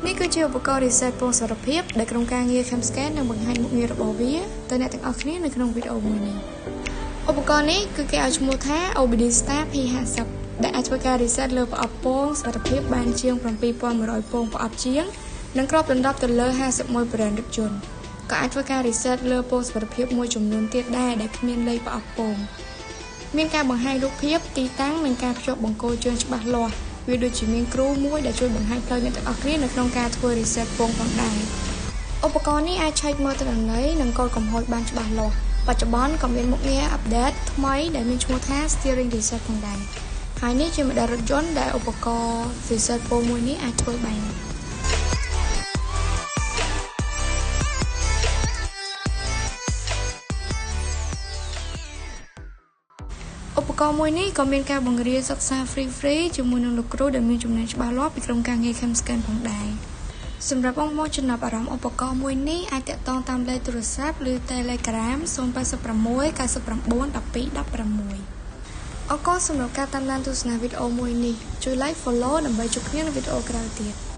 នេះគឺជាឧបករណ៍ reset ពងសារភាពដែលក្រុមការងារ Cam Scan នឹងបង្ហាញមុខងាររបស់វាទៅអ្នកទាំងអស់គ្នានៅក្នុងវីដេអូមួយនេះឧបករណ៍នេះគឺគេឲ្យឈ្មោះថា OBD Star P50 ដែលអាចធ្វើការ reset លើប្រអប់ពងសារភាពបានជាង 7100 ពងប្រអប់ជាងនិងគ្របដណ្ដប់ទៅលើ 51 brand រថយន្តក៏អាចធ្វើការ reset លើពងសារភាពមួយចំនួនទៀតដែរដែលគ្មានលេខប្រអប់ពងមានការបង្ហាញរូបភាពទីតាំងនិងការភ្ជាប់បង្គោលជើងច្បាស់លាស់វាដូចជាមានគ្រូមួយដែលជួយបង្ហាញផ្លូវអ្នកទាំងអស់គ្នានៅក្នុងការធ្វើ reset ពងផងដែរឧបករណ៍នេះអាចឆែកមើលទិន្នន័យនិងកូដកំហុសបានច្បាស់លាស់បច្ចុប្បន្នក៏មានមុខងារ update ថ្មីដែលមានឈ្មោះថា steering reset ផងដែរហើយនេះជា model រថយន្តដែលឧបករណ៍ reset ពងមួយនេះអាចធ្វើបានឧបករណ៍មួយនេះក៏មានការបង្រៀនសិក្សា free ជាមួយនឹងលោកគ្រូដែលមានជំនាញច្បាស់លាស់ពីក្រុមការងារ Cam Scan ផងដែរសម្រាប់បងប្អូនចំណាប់អារម្មណ៍ឧបករណ៍មួយនេះអាចតាក់ទងតាមលេខទូរស័ព្ទឬ Telegram 086 99 12 16អរគុណសម្រាប់ការតាមដានទស្សនាវីដេអូមួយនេះជួយ like follow ដើម្បីជួបគ្នានៅវីដេអូក្រោយទៀត